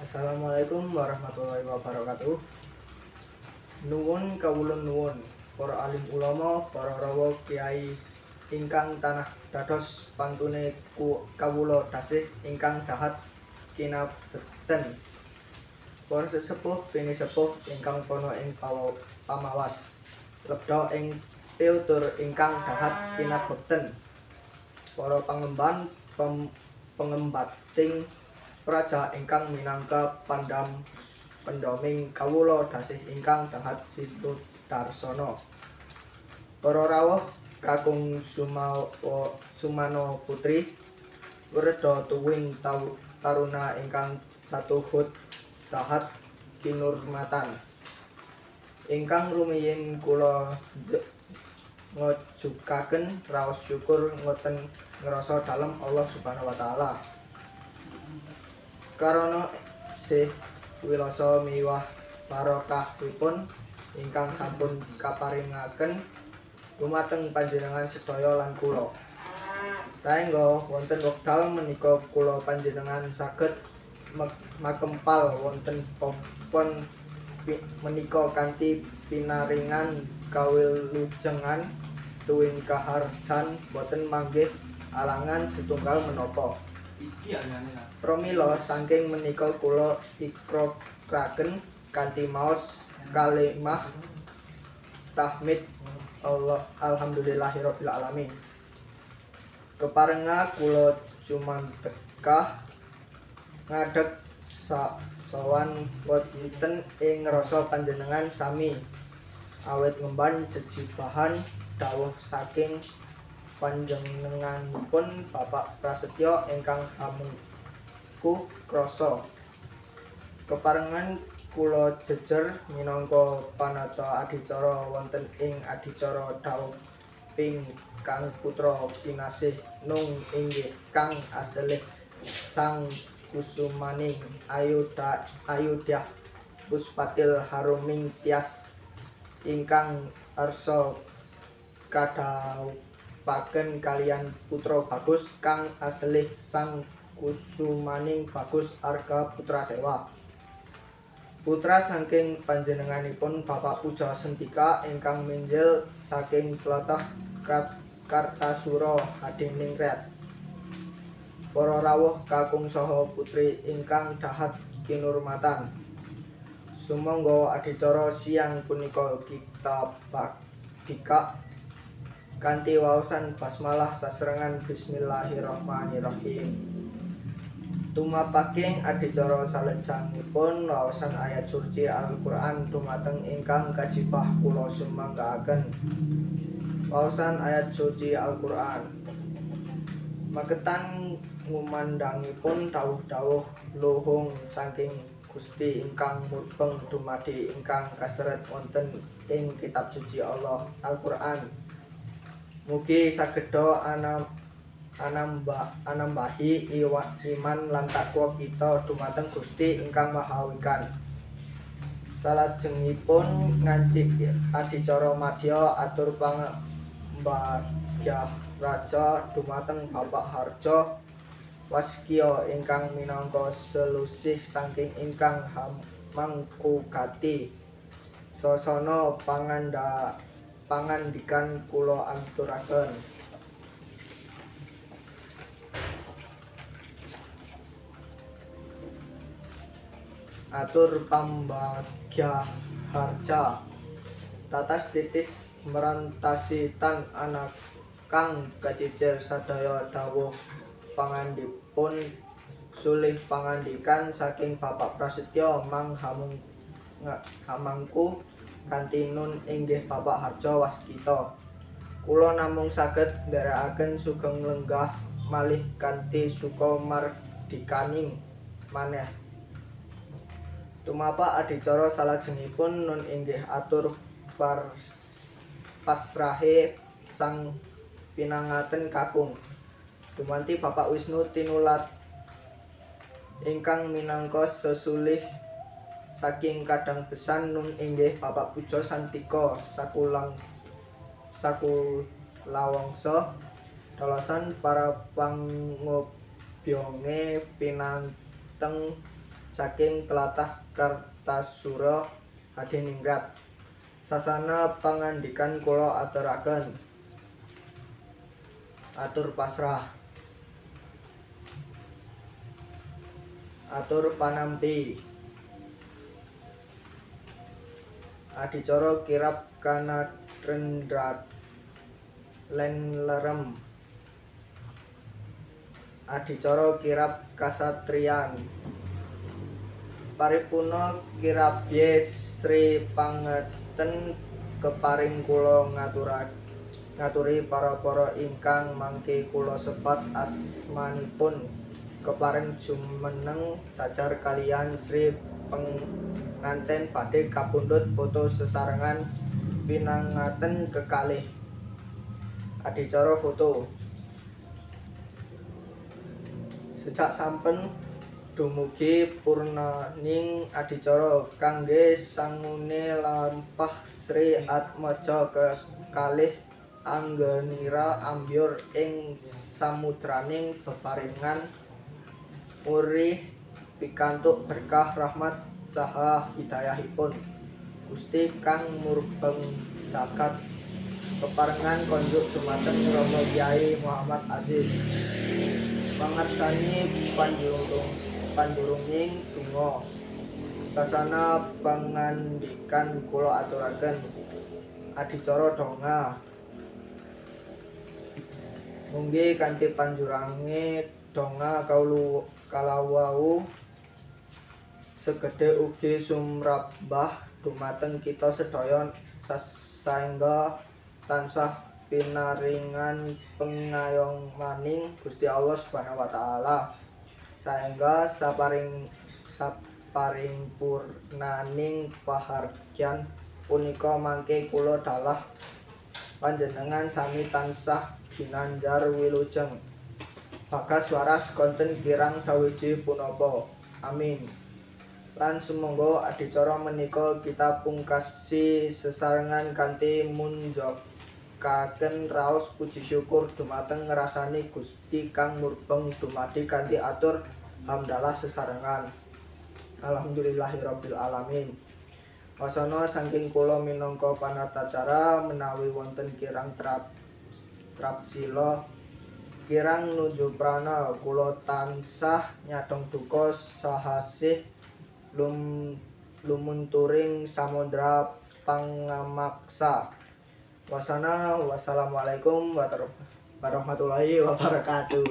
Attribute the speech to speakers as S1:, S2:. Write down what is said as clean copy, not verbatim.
S1: Assalamualaikum warahmatullahi wabarakatuh. Nuwun kawulun nuwun para alim ulama, para rawa kiai ingkang tanah dados pantune kawula tasih ingkang dahat kinabekten. Para sesepuh pinisepuh ingkang pono ing pamawas. Lebda ing pitutur ingkang dahat kinabekten. Para pangemban pengembating praja ingkang minangka pendoming kawula dasih ingkang dahat Situdarsana. Para rawuh kakung Sumana Putri werda tuwin taruna ingkang satuhut dahat kinurmatan. Ingkang rumiyin kula ngajugaken raos syukur ngoten ngrasa dalem Allah Subhanahu wa taala. Karana sih wilasa miwah barokahipun ingkang sampun kaparingaken dumateng panjenengan sedaya lan kula. Saengga wonten wekdal menika kula panjenengan saged makempal wonten papan menika kanthi pinaringan kawilujengan tuwin kaharjan boten manggih alangan setunggal menapa. Pramila saking menika kula ikraraken kanthi maos kalimah tahmid alhamdulillahirabbil alamin. Keparenga kula cumanteka ngadeg sawan wonten ing rasa panjenengan sami awit ngemban jejibahan dawuh saking panjenenganipun Bapak Prasetyo ingkang hamengku krasa. Keparengan kula jejer minangka panata adicara wonten ing adicara Dauping Kang Putra Kinasih Nung inggih kang aselih Sang Kusumaning Ayudyah Puspatil Haruming Tias ingkang arsa kadhawuhaken kaliyan putra Bagus kang aselih Sang Kusumaning Bagus Arga Putradewa. Putra saking panjenenganipun Bapak Puja Sentika ingkang minjil saking tlatah Kartasura Hadiningrat. Para rawuh kakung saha putri ingkang dahat kinurmatan. Sumangga adicara siang punika kita bikak kanthi waosan basmalah saserengan bismillahirrahmanirrahim. Tumapaking adicara salajengipun waosan ayat suci Al-Qur'an dumateng ingkang kajibah kula sumanggaaken. Waosan ayat suci Al-Qur'an. Maketan ngumandangipun dawuh-dawuh luhung saking Gusti ingkang mubeng dumadi ingkang kaseret wonten ing kitab suci Allah Al-Qur'an. Mugi sageda anambahi iman lan takwa kita dumateng Gusti ingkang Maha Wikan. Salajengipun ngancik adicara madya atur pangembagya raja dumateng Bapak Harja Waskya ingkang minangka selusih saking ingkang mangkugati sasana pangandikan kula aturaken. Atur pambagya harja tatas titis merantasi tan anak kang kacicir sadaya dawuh pangandipun sulih pangandikan saking Bapak Prasetyo hamangku kanthi nun inggih Bapak Harja Waskita. Kula namung saged nderekaken sugeng lenggah malih kanthi suka mardikaning maneh. Tumapa adicara salajengipun nun inggih atur pasrahe sang pinangaten kakung dumanti Bapak Wisnu Tinulat ingkang minangka sesulih saking kadang besan nun inggih Bapak Puja Santika sakulawangsa dalasan para pangobyonge pinanteng saking tlatah Kartasura Hadiningrat. Sasana pangandikan kula aturaken. Atur pasrah, atur panampi, adicara kirab kanatrendrat len lerem, adicara kirab kasatriyan, paripurna kirabye Sri Pangeten keparing kula ngaturi para ingkang mangke kula sebat asmanipun keparing jumeneng jajar kaliyan Sri penganten badhe kapundhut foto sesarengan pinangaten kekalih. Adicara foto. Sejak sampun dumugi purnaning adicara kangge sangune lampah Sri Atmaja kekalih anggenira ambyur ing samudraning bebarengan murih pikantuk berkah rahmat saha hidayahipun Gusti kang murbeng jagat peparengan konjuk dumateng Rama Kyai Muhammad Aziz mangarsani pandurunging donga sasana pangandikan kula aturaken adicara donga munggi kanthi panjurange donga kalawau segede ugi sumrambah dumateng kita sedaya saengga tansah pinaringan pengayomaning Gusti Allah Subhanahu wa taala saengga saparing purnaning pahargyan punika mangke kula dalah panjenengan sami tansah ginanjar wilujeng bagas waras konten kirang sawiji punapa amin. Lan sumangga adicara menika kita pungkasi sesarengan kanthi munjukaken raos puji syukur dumateng ngrasani Gusti kang murbeng dumadi kanthi atur hamdalah sesarengan. Alhamdulillahirabbil alamin. Wasana saking kula minangka panatacara menawi wonten kirang trapsila kirang nuju prana kula tansah nyadong duka sahasih lumunturing samudra pangamaksa. Wasana wassalamualaikum warahmatullahi wabarakatuh.